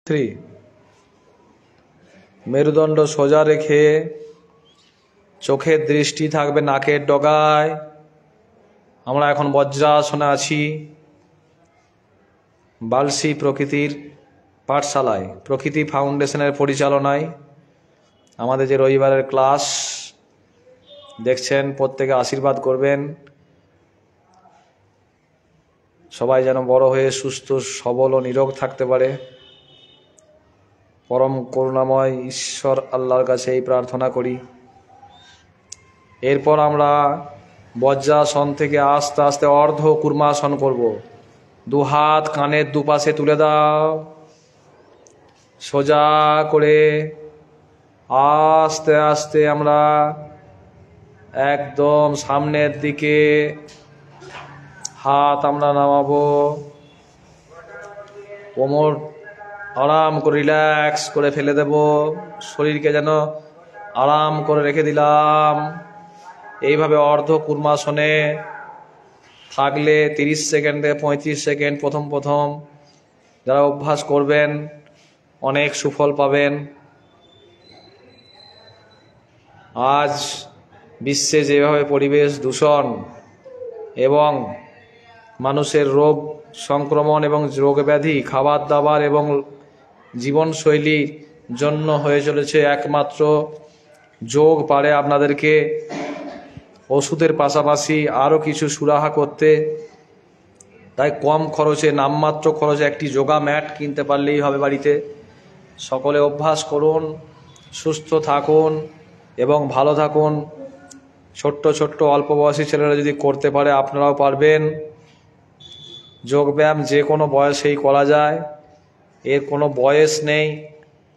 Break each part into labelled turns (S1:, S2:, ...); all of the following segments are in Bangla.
S1: 3 মেরুদণ্ড সোজা রেখে চোখের দৃষ্টি থাকবে নাকের ডগায়। আমরা এখন বজ্রাসনে আছি বালসি প্রকৃতির পাঠশালায়, প্রকৃতি ফাউন্ডেশনের পরিচালনায় আমাদের যে রবিবারের ক্লাস দেখছেন, প্রত্যেকে আশীর্বাদ করবেন। সবাই যেন বড় হয়ে সুস্থ সবল ও নিরোগ থাকতে পারে। পরম করুণাময় ঈশ্বর আল্লাহর কাছে এই প্রার্থনা করি। এরপর আমরা বজ্রাসন থেকে আস্তে আস্তে অর্ধ কুর্মাসন করব। দু হাত কানের দুপাশে তুলে দাও, সোজা করে আস্তে আস্তে আমরা একদম সামনের দিকে হাত আমরা নামাবো। কোমর আরাম করে রিল্যাক্স করে ফেলে দেব, শরীরকে যেন আরাম করে রেখে দিলাম। এইভাবে অর্ধ কুর্মাসনে থাকলে 30 সেকেন্ড থেকে 35 সেকেন্ড প্রথম যারা অভ্যাস করবেন অনেক সুফল পাবেন। আজ বিশ্বে যেভাবে পরিবেশ দূষণ এবং মানুষের রোগ সংক্রমণ এবং রোগ ব্যাধি খাবার দাবার এবং জীবনশৈলীর জন্য হয়ে চলেছে, একমাত্র যোগ পারে আপনাদেরকে ওষুধের পাশাপাশি আরও কিছু সুরাহা করতে। তাই কম খরচে, নামমাত্র খরচে একটি যোগা ম্যাট কিনতে পারলেই হবে বাড়িতে। সকলে অভ্যাস করুন, সুস্থ থাকুন এবং ভালো থাকুন। ছোট্ট ছোট্ট অল্প বয়সী ছেলেরা যদি করতে পারে আপনারাও পারবেন। যোগব্যায়াম যে কোনো বয়সেই করা যায়, এর কোনো বয়স নেই।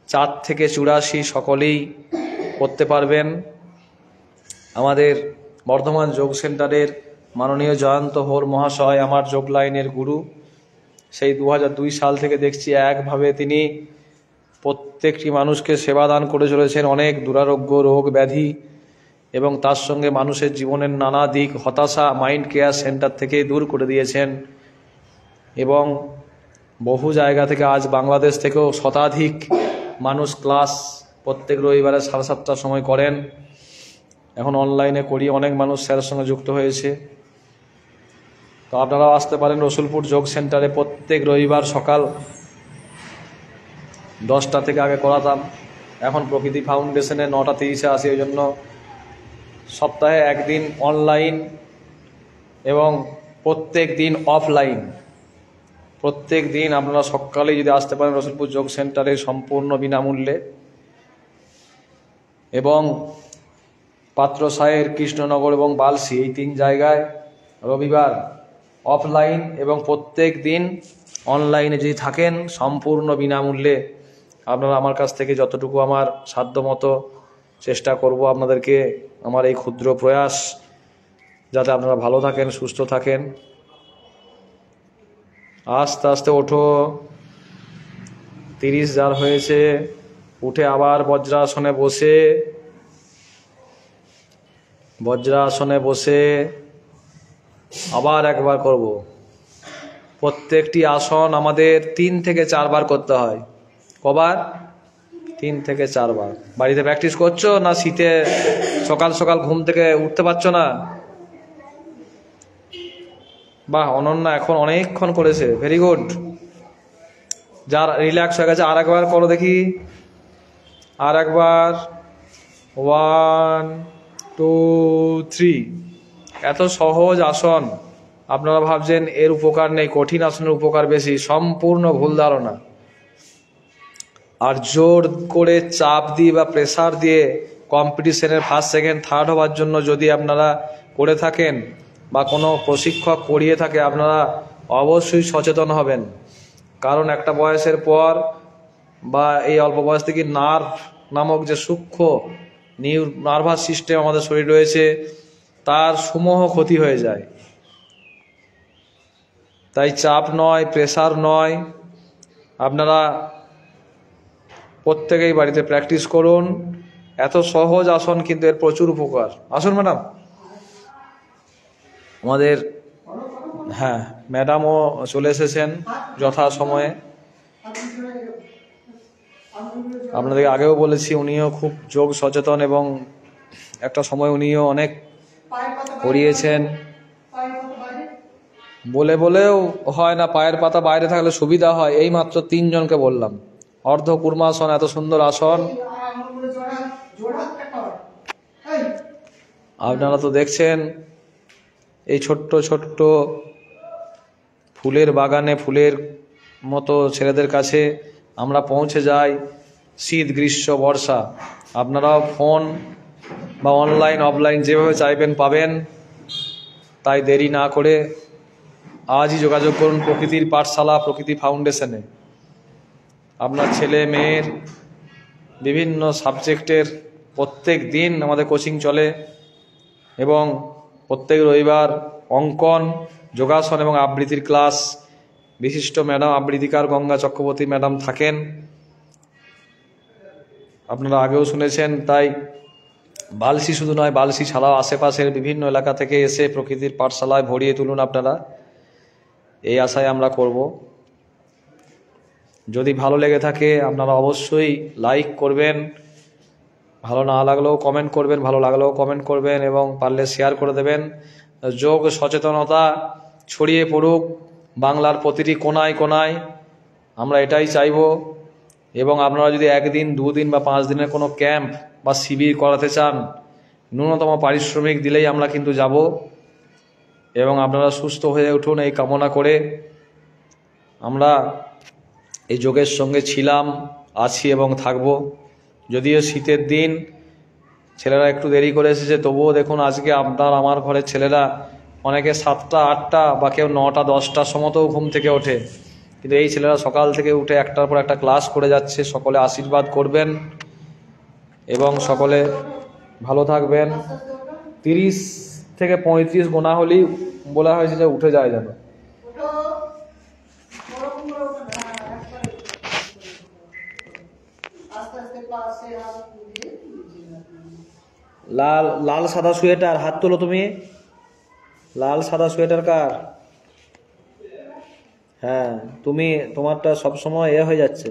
S1: 4 থেকে 84 সকলেই করতে পারবেন। আমাদের বর্ধমান যোগ সেন্টারের মাননীয় জয়ন্ত হোর মহাশয় আমার যোগ লাইনের গুরু। সেই 2002 সাল থেকে দেখছি একভাবে তিনি প্রত্যেকটি মানুষকে সেবা দান করে চলেছেন। অনেক দুরারোগ্য রোগ ব্যাধি এবং তার সঙ্গে মানুষের জীবনের নানা দিক হতাশা মাইন্ড কেয়ার সেন্টার থেকে দূর করে দিয়েছেন। এবং বহু জায়গা থেকে আজ বাংলাদেশ থেকেও শতাধিক মানুষ ক্লাস প্রত্যেক রবিবারে 7:30টার সময় করেন। এখন অনলাইনে করি, অনেক মানুষ স্যারের সঙ্গে যুক্ত হয়েছে। তো আপনারাও আসতে পারেন রসুলপুর যোগ সেন্টারে। প্রত্যেক রবিবার সকাল 10টা থেকে আগে করাতাম, এখন প্রকৃতি ফাউন্ডেশনে 9:30-এ আসি। ওই জন্য সপ্তাহে একদিন অনলাইন এবং প্রত্যেক দিন অফলাইন। প্রত্যেক দিন আপনারা সকালে যদি আসতে পারেন রসুলপুর যোগ সেন্টারে সম্পূর্ণ বিনামূল্যে। এবং পাত্রসায়ের, কৃষ্ণনগর এবং বালসি এই 3 জায়গায় রবিবার অফলাইন এবং প্রত্যেক দিন অনলাইনে যদি থাকেন সম্পূর্ণ বিনামূল্যে। আপনারা আমার কাছ থেকে যতটুকু আমার সাধ্যমতো চেষ্টা করব আপনাদেরকে, আমার এই ক্ষুদ্র প্রয়াস যাতে আপনারা ভালো থাকেন, সুস্থ থাকেন। আস্তে আস্তে ওঠো, 30 যার হয়েছে উঠে আবার বজ্রাসনে বসে আবার একবার করব। প্রত্যেকটি আসন আমাদের 3 থেকে 4 বার করতে হয়। কবার? 3 থেকে 4 বার। বাড়িতে প্র্যাকটিস করছো না শীতে সকাল সকাল ঘুম থেকে উঠতে পারছো না? বাহ, অনন্যা এখন অনেকক্ষণ করেছে, ভেরি গুড। যার রিল্যাক্স হয়ে গেছে আর একবার করো দেখি, আর একবার। 1 2 3। এত সহজ আসন, আপনারা ভাবছেন এর উপকার নেই, কঠিন আসনের উপকার বেশি। সম্পূর্ণ ভুল ধারণা। আর জোর করে চাপ দিয়ে বা প্রেসার দিয়ে কম্পিটিশনের 1st, 2nd, 3rd হওয়ার জন্য যদি আপনারা করে থাকেন বা কোনো প্রশিক্ষক করিয়ে থাকে, আপনারা অবশ্যই সচেতন হবেন। কারণ একটা বয়সের পর বা এই অল্প বয়স থেকে নার্ভ নামক যে সূক্ষ্ম নার্ভাস সিস্টেম আমাদের শরীর রয়েছে, তার সমূহ ক্ষতি হয়ে যায়। তাই চাপ নয়, প্রেসার নয়, আপনারা প্রত্যেকেই বাড়িতে প্র্যাকটিস করুন। এত সহজ আসন কিন্তু এর প্রচুর উপকার। আসুন ম্যাডাম। আমাদের ম্যাডামও চলে এসেছেন যথা সময়ে। আপনাদেরকে আগেও বলেছি, উনিও খুব যোগ সচেতন এবং একটা সময় উনিও অনেক করিয়েছেন। বলে বলেও হয় না, পায়ের পাতা বাইরে থাকলে সুবিধা হয়। এই মাত্র 3 জনকে বললাম। অর্ধ কুর্মাসন, এত সুন্দর আসন আপনারা তো দেখছেন। এই ছোট্ট ছোট্ট ফুলের বাগানে, ফুলের মতো ছেলেদের কাছে আমরা পৌঁছে যাই শীত, গ্রীষ্ম, বর্ষা। আপনারাও ফোন বা অনলাইন অফলাইন যেভাবে চাইবেন পাবেন। তাই দেরি না করে আজই যোগাযোগ করুন প্রকৃতির পাঠশালা, প্রকৃতি ফাউন্ডেশনে। আপনার ছেলে মেয়ের বিভিন্ন সাবজেক্টের প্রত্যেক দিন আমাদের কোচিং চলে এবং প্রত্যেক রবিবার অঙ্কন, যোগাসন এবং আবৃত্তির ক্লাস। বিশিষ্ট ম্যাডাম আবৃত্তিকার গঙ্গা চক্রবর্তী ম্যাডাম থাকেন, আপনারা আগেও শুনেছেন। তাই বালসি শুধু নয়, বালসি ছাড়াও আশেপাশের বিভিন্ন এলাকা থেকে এসে প্রকৃতির পাঠশালায় ভরিয়ে তুলুন আপনারা, এই আশায় আমরা করব। যদি ভালো লেগে থাকে আপনারা অবশ্যই লাইক করবেন, ভালো না লাগলেও কমেন্ট করবেন, ভালো লাগলেও কমেন্ট করবেন এবং পারলে শেয়ার করে দেবেন। যোগ সচেতনতা ছড়িয়ে পড়ুক বাংলার প্রতিটি কোনায় কোনায়, আমরা এটাই চাইব। এবং আপনারা যদি 1 দিন 2 দিন বা 5 দিনের কোনো ক্যাম্প বা শিবির করাতে চান, ন্যূনতম পারিশ্রমিক দিলেই আমরা কিন্তু যাব। এবং আপনারা সুস্থ হয়ে উঠুন এই কামনা করে আমরা এই যোগের সঙ্গে ছিলাম, আছি এবং থাকব। যদিও শীতের দিন, ছেলেরা একটু দেরি করে এসেছে, তবুও দেখুন আজকে আপনার আমার ঘরের ছেলেরা অনেকে 7টা 8টা বা কেউ 9টা 10টার সময়তেও ঘুম থেকে ওঠে, কিন্তু এই ছেলেরা সকাল থেকে উঠে একটার পর একটা ক্লাস করে যাচ্ছে। সকলে আশীর্বাদ করবেন এবং সকলে ভালো থাকবেন। 30 থেকে 35 গোনা হলেই বলা হয়েছে যে উঠে যায় যেন। লাল লাল সাদা সোয়েটার, হাত তোলো তুমি। লাল সাদা সোয়েটার কার? হ্যাঁ, তুমি, তোমারটা সবসময় হয়ে যাচ্ছে।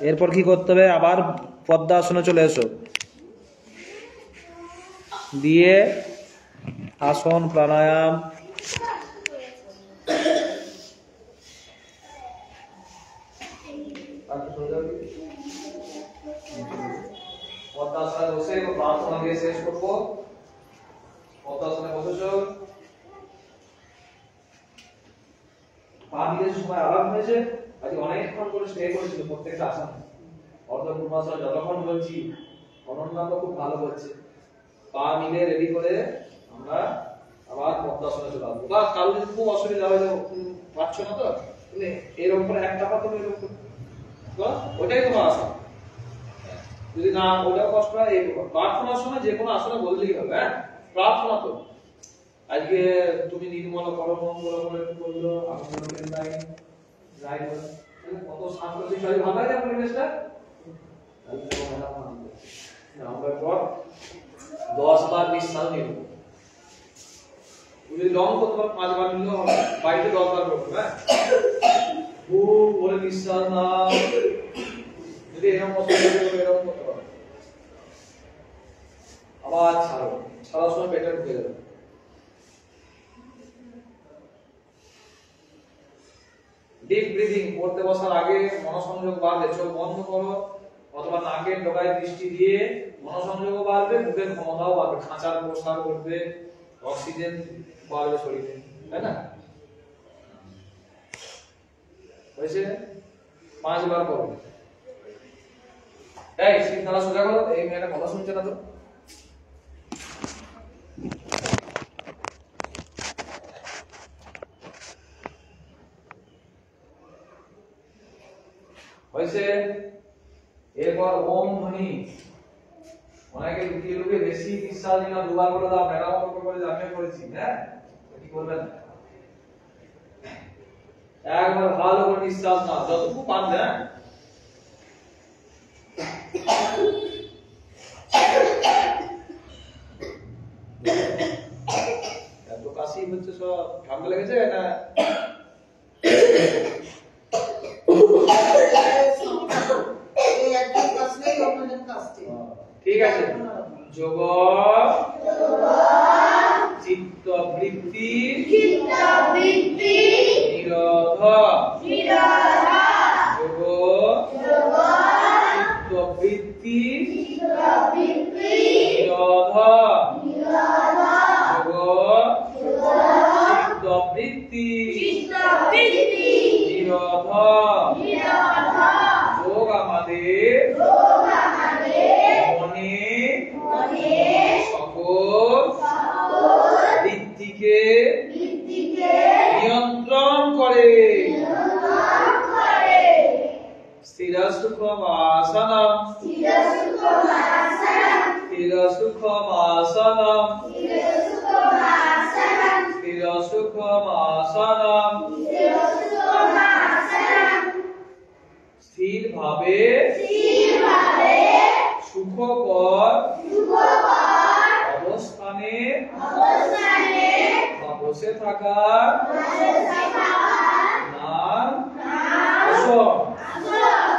S1: এরপর কি করতে হবে? আবার পদ্মাসনে চলে এসো, দিয়ে আসন প্রাণায়াম পদ্মাসনে বসে প্রার্থনা দিয়ে শেষ করবো। পদ্মাসনে বসেছ, পা দিয়ে সময় আরাম হয়েছে। আজ অনেকক্ষণ করে স্টে করেছিল প্রত্যেকটা আসন। অর্ধ পূর্বাসনে যতক্ষণ বলছি অনন্যান্ত খুব ভালো করছে। পা মিলে রেডি করে আমরা আবার পদ্মাসনে চলে আসবো। বা কারো যদি খুব অসুবিধা হয়ে যাবে, পারছো না তো, তুমি এরকম করে একটা পা তুমি এরকম, ওইটাই তোমার আসন। যদি না ওটাও কষ্ট হয়, প্রার্থনার সময় যে কোনো আসনে বললেই হবে। হ্যাঁ, প্রার্থনা তো আজকে তুমি নির্মল করো মঙ্গল করে বললো, আমি নাই নাই কত শান্ত বিষয় ভালো হয় না পরিবেশটা। আমরা পর 10 বার নিঃশ্বাস নিব। যদি লং করতে পারো 5 বার নিলেও হবে, বাড়িতে 10 বার করবে। হ্যাঁ, খুব বলে নিঃশ্বাস নাও। যদি এরকম পছন্দ করে এরকম করতে পারো, আবার ছাড়ো, ছাড়ার সময় পেটে ঢুকে যাবে। ডিপ ব্রিদিং করতে বসার আগে মনোসংযোগ বাড়বে, চোখ বন্ধ করো অথবা নাকের ডগায় দৃষ্টি দিয়ে মনোসংযোগও বাড়বে, মুখের ক্ষমতাও বাড়বে, খাঁচার প্রসার করবে, অক্সিজেন বাড়বে শরীরে, তাই না? হয়েছে? 5 বার করো। এই সিদ্ধারা সোজা করো, এই মেয়েটা কথা শুনছে না তো। হয়েছে? এরপর ওম ধ্বনি। অনেকে লুকিয়ে লুকিয়ে বেশি নিঃশ্বাস নিয়ে 2 বার করে দাও, ম্যাডাম আমাকে করে আমিও করেছি। হ্যাঁ, কি করবেন? একবার ভালো করে নিঃশ্বাস নাও, যতটুকু পারবে। এত কাশি হচ্ছে সব? ঠান্ডা লেগেছে না? ঠিক আছে। যোগ চিত্তবৃত্তি নিরোধ। যোগ চিত্তবৃত্তি নিরোধ। যোগ চিত্তবৃত্তি নিরোধ। যোগ আমাদের মনে সকল বৃত্তিকে নিয়ন্ত্রণ করে। স্থিরসুখম আসনম স্থিরসুখম আসনম স্থিরসুখম আসনম। স্থির ভাবে সুখকর অবস্থানে বা বসে থাকার নাম আসন।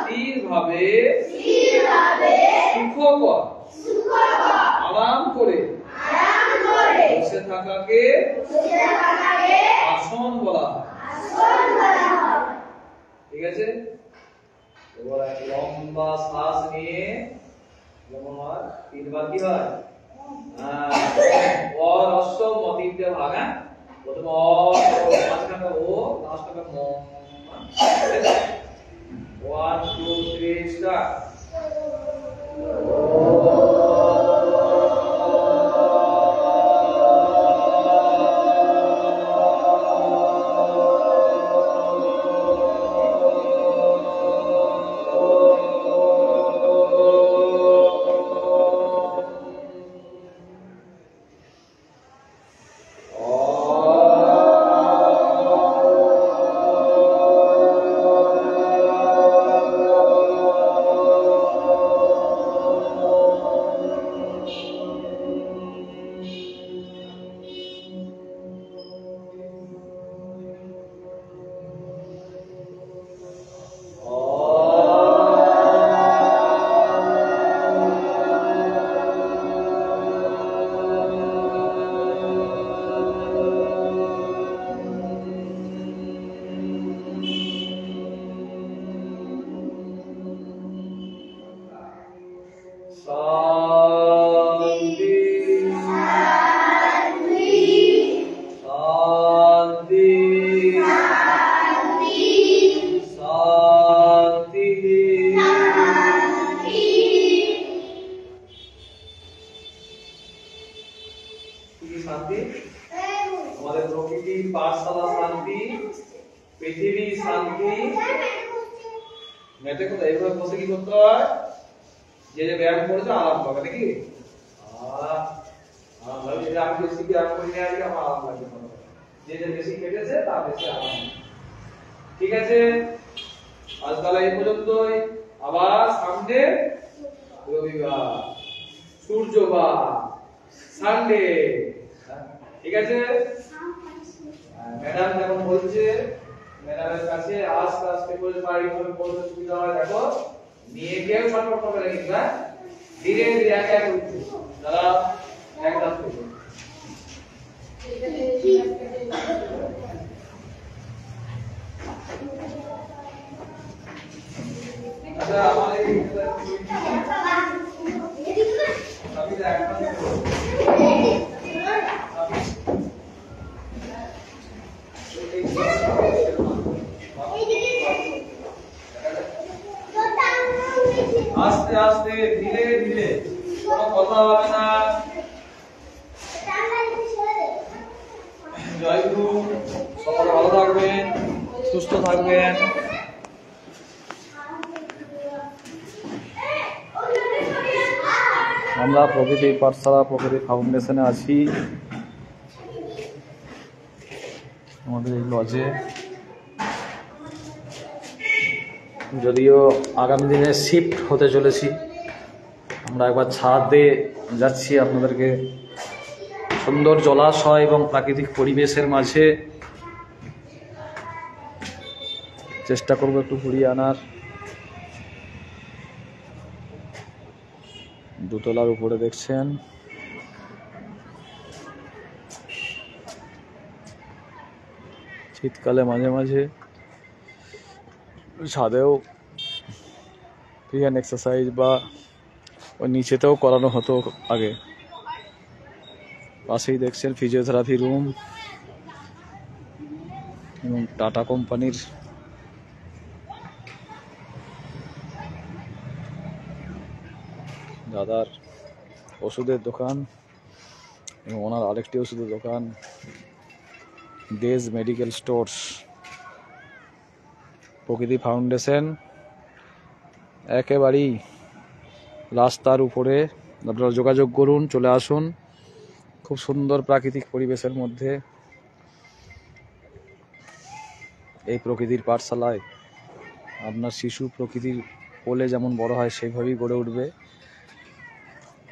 S1: স্থির ভাবে সুখকর আরাম করে বসে থাকাকে আসন বলা হয়। ঠিক আছে। এবার এক লম্বা শ্বাস নিয়ে যেমন হয় 3 বার কি হয়? অ হ্রস্ব ম 3টে ভাগ। প্রথমে অ, মাঝখানে ও, লাস্টে ম। 1 2 3 স্টার্ট। শান্তি, আমাদের প্রকৃতির পাঠশালা শান্তি, পৃথিবীর শান্তি। মেটে কোথায় এইভাবে বসে কি করতে হয়? যে যে ব্যায়াম করেছে আরাম পাবে নাকি? আরাম ভাবে। যে আমি বেশি ব্যায়াম করি না আজকে আমার আরাম লাগবে। যে যে বেশি কেটেছে তার বেশি আরাম। ঠিক আছে, আজ তাহলে এই পর্যন্তই। আবার সামনে রবিবার, সূর্যবার, সানডে। ঠিক আছে। ম্যাডাম যেমন বলছে, ম্যাডামের কাছে আস্তে আস্তে করে বাড়িভাবে বলতে সুবিধা হয়। দেখো নিয়ে কেউ ছটফট করবে না কিন্তু, ধীরে ধীরে এক এক উঠছে। দাদা এক ধাপ থেকে আচ্ছা আমাদের আস্তে আস্তে ধীরে ধীরে, কোনো কথা হবে না। জয় গুরু, সকলে ভালো থাকবেন, সুস্থ থাকবেন। আমরা প্রকৃতি পাঠশালা, প্রকৃতি ফাউন্ডেশনে আছি আমাদের এই লজে। যদিও আগামী দিনে শিফট হতে চলেছি, আমরা একবার ছাদে যাচ্ছি আপনাদেরকে সুন্দর জলাশয় এবং প্রাকৃতিক পরিবেশের মাঝে চেষ্টা করব একটু ঘুরিয়ে আনার। দোতলার উপরে দেখছেন শীতকালে মাঝে মাঝে ছাদেও ফ্রি হ্যান্ড এক্সারসাইজ বা ওই নিচেতেও করানো হতো আগে। পাশেই দেখছেন ফিজিওথেরাপি রুম এবং টাটা কোম্পানির দাদার ওষুধের দোকান এবং ওনার আরেকটি ওষুধের দোকান দেজ মেডিকেল স্টোর্স। প্রকৃতি ফাউন্ডেশন একেবারেই রাস্তার উপরে, আপনারা যোগাযোগ করুন, চলে আসুন। খুব সুন্দর প্রাকৃতিক পরিবেশের মধ্যে এই প্রকৃতির পাঠশালায় আপনার শিশু প্রকৃতির কোলে যেমন বড় হয় সেইভাবেই গড়ে উঠবে।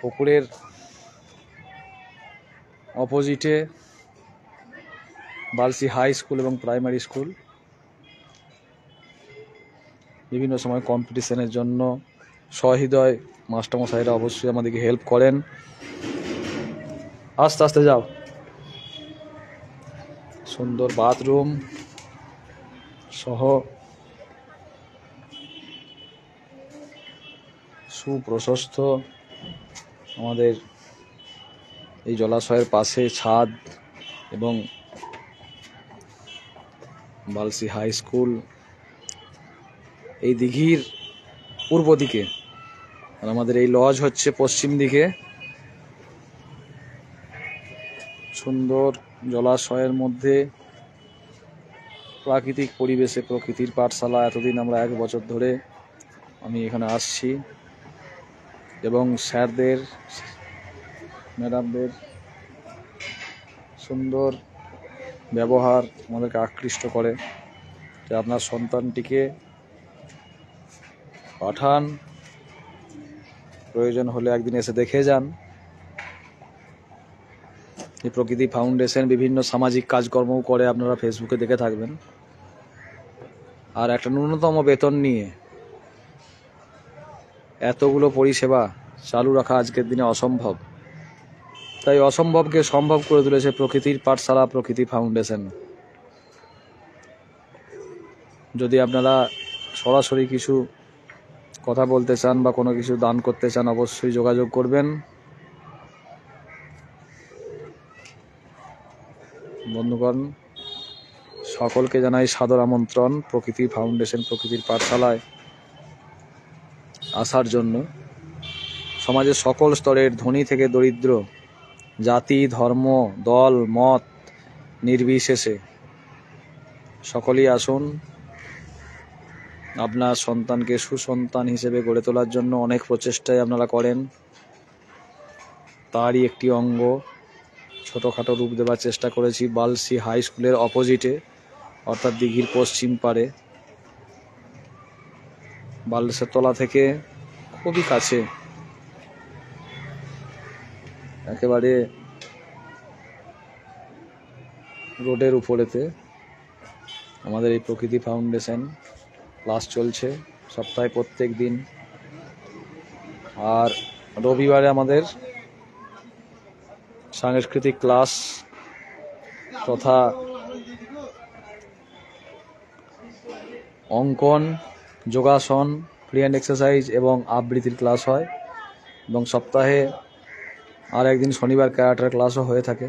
S1: পুকুরের অপোজিটে বালসি হাই স্কুল এবং প্রাইমারি স্কুল। বিভিন্ন সময় কম্পিটিশনের জন্য সহৃদয় মাস্টারমশাইরা অবশ্যই আমাদেরকে হেল্প করেন। আস্তে আস্তে যাও। সুন্দর বাথরুম সহ সুপ্রশস্ত আমাদের এই জলাশয়ের পাশে ছাদ এবং বালসি হাই স্কুল। এই দিঘির পূর্ব দিকে আর আমাদের এই লজ হচ্ছে পশ্চিম দিকে। সুন্দর জলাশয়ের মধ্যে প্রাকৃতিক পরিবেশে প্রকৃতির পাঠশালা। এতদিন আমরা 1 বছর ধরে আমি এখানে আসছি এবং স্যারদের ম্যাডামদের সুন্দর ব্যবহার আমাদেরকে আকৃষ্ট করে যে আপনার সন্তানটিকে পাঠান, প্রয়োজন হলে একদিন এসে দেখে যান। এই প্রকৃতি ফাউন্ডেশন বিভিন্ন সামাজিক কাজকর্মও করে, আপনারা ফেসবুকে দেখে থাকবেন। আর একটা ন্যূনতম বেতন নিয়ে এতগুলো পরিষেবা চালু রাখা আজকের দিনে অসম্ভব। তাই অসম্ভবকে সম্ভব করে তুলেছে প্রকৃতির পাঠশালা, প্রকৃতি ফাউন্ডেশন। যদি আপনারা সরাসরি কিছু কথা বলতে চান বা কোনো কিছু দান করতে চান, অবশ্যই যোগাযোগ করবেন। বন্ধুগণ, সকলকে জানাই সাদর আমন্ত্রণ প্রকৃতি ফাউন্ডেশন, প্রকৃতির পাঠশালায় আসার জন্য। সমাজের সকল স্তরের ধনী থেকে দরিদ্র, জাতি, ধর্ম, দল, মত নির্বিশেষে সকলেই আসুন। আপনার সন্তানকে সুসন্তান হিসেবে গড়ে তোলার জন্য অনেক প্রচেষ্টাই আপনারা করেন, তারই একটি অঙ্গ ছোটোখাটো রূপ দেওয়ার চেষ্টা করেছি বালসি হাই স্কুলের অপোজিটে, অর্থাৎ দিঘির পশ্চিম পাড়ে, বালসের তলা থেকে খুবই কাছে, একেবারে রোডের উপরেতে আমাদের এই প্রকৃতি ফাউন্ডেশন ক্লাস চলছে সপ্তাহে প্রত্যেক দিন। আর রবিবারে আমাদের সাংস্কৃতিক ক্লাস তথা অঙ্কন, যোগাসন, ফ্রি হ্যান্ড এক্সারসাইজ এবং আবৃত্তির ক্লাস হয়। এবং সপ্তাহে আর একদিন শনিবার ক্যারাটার ক্লাসও হয়ে থাকে।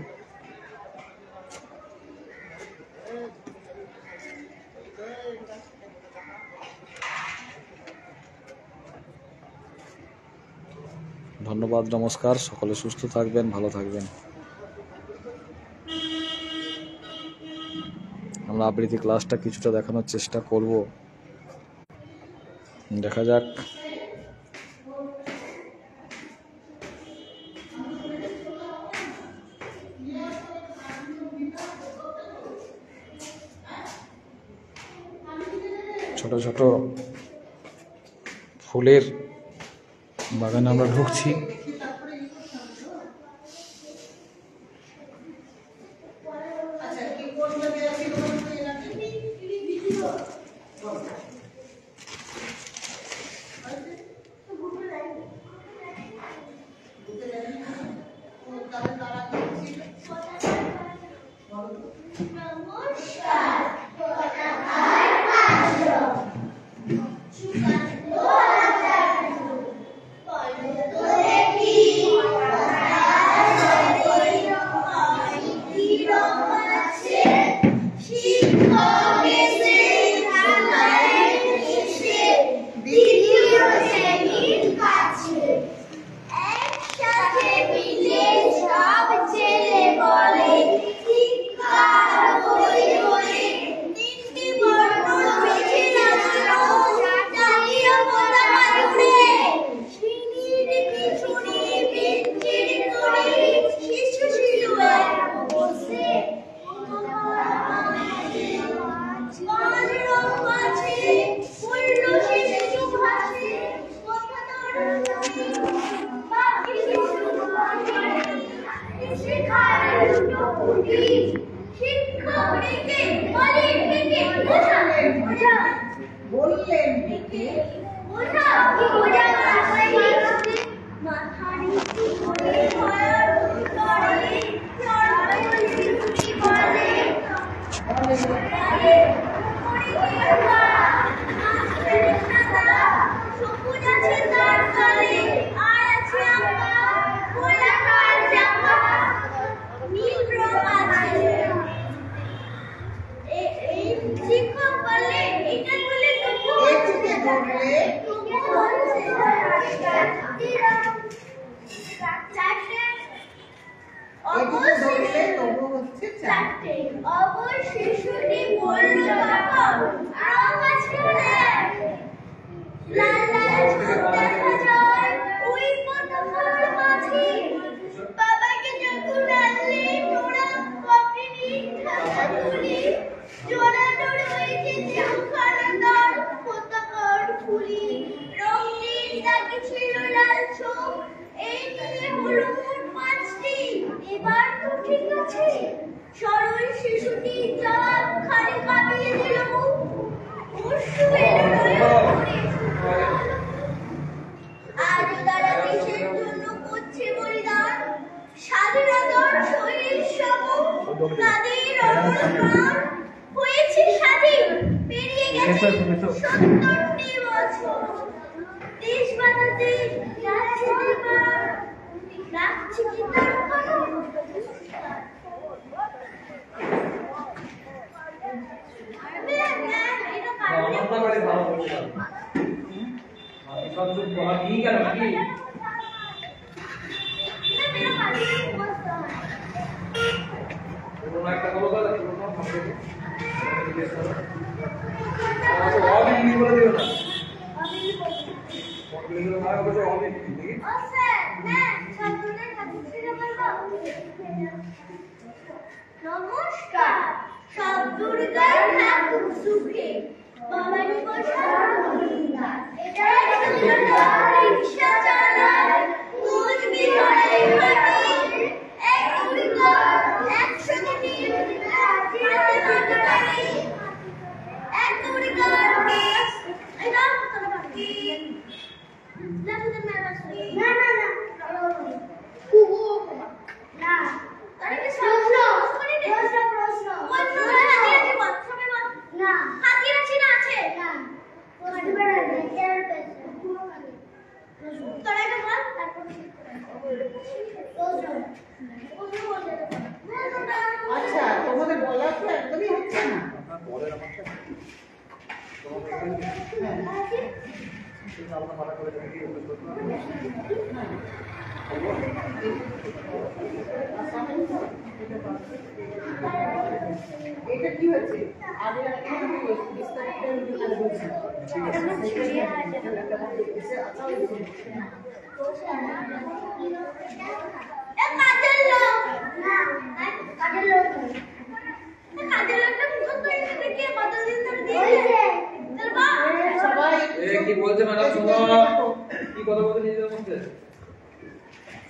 S1: ধন্যবাদ, নমস্কার। সকলে সুস্থ থাকবেন, ভালো থাকবেন। আমরা আবৃত্তি ক্লাসটা কিছুটা দেখানোর চেষ্টা করব, দেখা যাক। ছোট ছোট ফুলের বাগানে আমরা ঢুকছি।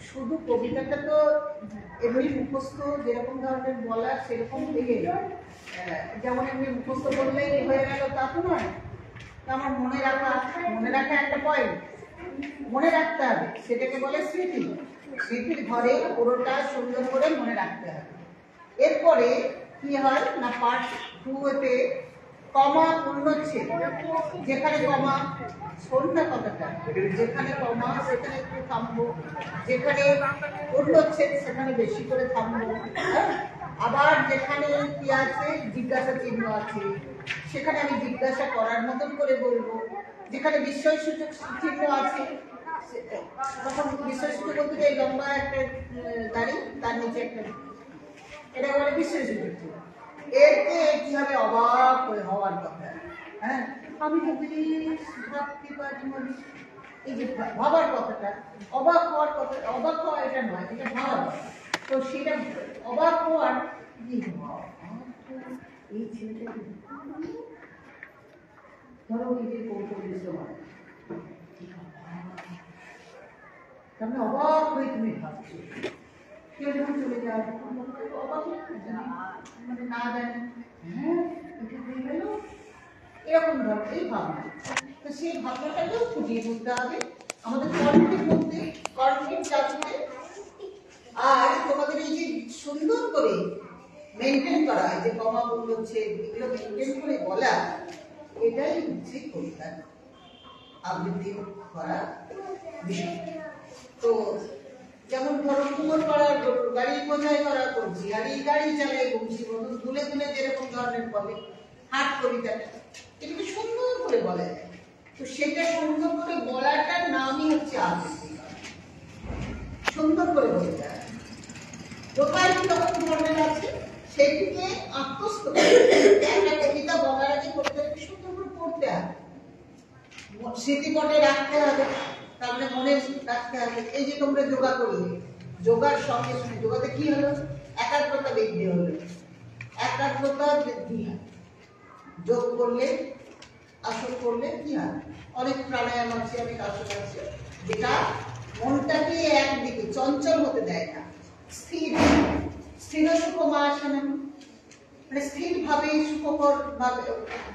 S2: শুধু কবিতাটা তো এমনি মুখস্থ যেরকম ধরনের বলা সেরকম থেকে যেমন এমনি মুখস্থ বললেই হয়ে গেল তা তো নয়। আমার মনে রাখা একটা পয়েন্ট, মনে রাখতে হবে, সেটাকে বলে স্মৃতি। স্মৃতির ঘরে পুরোটা সুন্দর করে মনে রাখতে হবে। এরপরে কি হয় না, পার্ট 2-তে কমা পূর্ণচ্ছেদ, যেখানে কমা, শোন না কথাটা, যেখানে কমা সেখানে একটু থামবো, যেখানে পূর্ণচ্ছেদ সেখানে বেশি করে থামবো। আবার যেখানে কি আছে জিজ্ঞাসা চিহ্ন আছে সেখানে আমি জিজ্ঞাসা করার মতন করে বলবো। যেখানে বিস্ময়সূচক চিহ্ন আছে তখন বিস্ময়সূচক বলতে এই লম্বা একটা গাড়ি, তার নিচে একটা, এটা বলে বিস্ময়সূচক চিহ্ন। এতে কি হবে, অবাক হওয়ার কথা। হ্যাঁ, আমি তো বেশ ভাবতে পারি, এই যে ভাবার কথাটা, অবাক হওয়ার কথা, অবাক হওয়া এটা নয়, এটা ভাবার কথা। তো সেটা অবাক হওয়ার এই ছেলেটা ধরো এই যে কৌশলী সময় তাহলে অবাক হয়ে তুমি ভাবছো, কেউ যখন চলে যায় অবাক মানে না জানে, হ্যাঁ এটা হয়ে গেল, এরকম ধরো এই ভাবনা। তো সেই ভাবনাটাকেও ফুটিয়ে তুলতে হবে আমাদের কর্মের মধ্যে, কর্মের চাষে। আর তোমাদের এই যে সুন্দর করে মেনটেন করা, যে কমা বলছে এগুলো মেনটেন করে বলা, এটাই হচ্ছে কবিতার আবৃত্তি করা বিষয়। তো যেমন ধরো কুমোর পাড়ার গাড়ি বোঝাই করা করছি, আর এই গাড়ি চালিয়ে ঘুমছি, বলুন তুলে তুলে যেরকম ধরনের বলে হাট কবিতাটা, এটাকে সুন্দর করে বলা যায়। তো সেটা সুন্দর করে বলাটার নামই হচ্ছে আবৃত্তি করা, সুন্দর করে বলতে হয়। কোথায় যখন ধরনের আছে সেটিকে আত্মস্থ করে একটা কবিতা বলার আগে করতে হবে, সুন্দর করে পড়তে হবে, স্মৃতিপটে রাখতে হবে, তারপরে মনে রাখতে হবে। এই যে তোমরা যোগা করলে, যোগার সঙ্গে সঙ্গে যোগাতে কি হলো, একাগ্রতা বৃদ্ধি হলো, একাগ্রতা বৃদ্ধি হয়। যোগ করলে, আসন করলে কি হয়, অনেক প্রাণায়াম আছে, অনেক আসন আছে, যেটা মনটাকে একদিকে চঞ্চল হতে দেয় না, স্থির স্থির সুখমাসনম, মানে স্থির ভাবে সুখকর ভাবে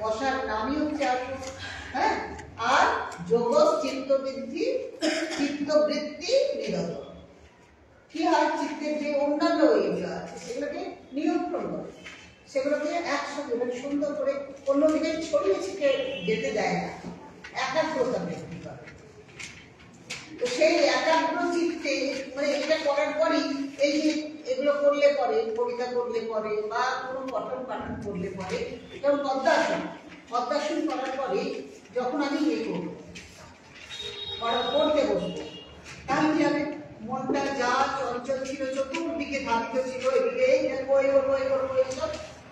S2: বসার নামই হচ্ছে আসন। হ্যাঁ, আর যোগ চিত্তবৃদ্ধি, চিত্তবৃত্তি নিরোধ। কি হয়, চিত্তের যে অন্যান্য ইয়েগুলো আছে সেগুলোকে নিয়ন্ত্রণ করে, সেগুলোকে একসঙ্গে মানে সুন্দর করে অন্যদিকে ছড়িয়ে ছিটে যেতে দেয় না, একাগ্রতা বৃদ্ধি করে। তো সেই একাগ্র চিত্তে মানে এটা করার পরই, এই যে এগুলো করলে পরে, কবিতা করলে পরে বা কোনো পঠন পাঠন করলে পরে, যেমন পদ্মাসন করার পরে যখন আমি ইয়ে করবো, পড়তে বসবো, তাহলে কি হবে, মনটা যা চঞ্চল ছিল, চতুর্দিকে ধাবিত ছিল, এদিকে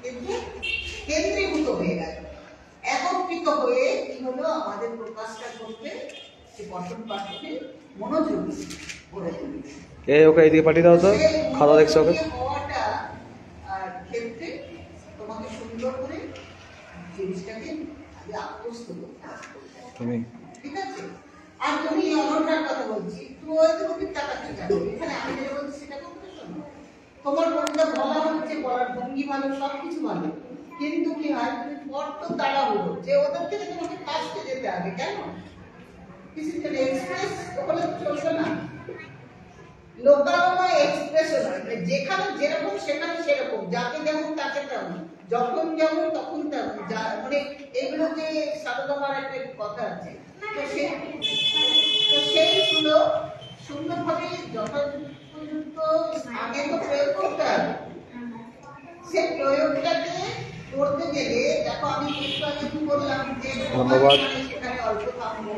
S2: কিন্তু কেন্দ্রীভূত হয়ে গেল, একত্রিত হয়ে কি হলো, আমাদের প্রকাশটা করতে সে পঠন পাঠনে মনোযোগী করে তুলি।
S1: ওকে এইদিকে পাঠিয়ে দাও তো, খাওয়া দেখছো ওকে।
S2: হওয়াটা আর ক্ষেত্রে তোমাকে সুন্দর করে জিনিসটাকে আত্মস্থ করতে হবে, ঠিক আছে। আর তুমি অনন্যার কথা বলছি, তুমি টাকা এখানে আমি যেটা বলছি সেটা করতে শোনো। তোমার কবিতা বলা হচ্ছে, বলার ভঙ্গি ভালো, সবকিছু ভালো, কিন্তু কি হয়, তুমি বড্ড তাড়াহুড়ো, যে ওদের থেকে তোমাকে কাজতে যেতে হবে, কেন এক্সপ্রেস ওখানে চলবে না, লোকালয় এক্সপ্রেস নয়, যেখানে যেরকম সেখানে সেরকম, যাকে যেমন তাকে তেমন, যখন যেমন তখন তেমন, মানে এগুলোকে সারদামার একটা কথা আছে। তো সেইগুলো সুন্দরভাবে যথাযথ আগে তো প্রয়োগ করতে হবে। সেই প্রয়োগটাকে করতে গেলে দেখো, আমি একটু আগে কি বললাম যে
S1: ধন্যবাদ,
S2: সেখানে অল্প থামবো।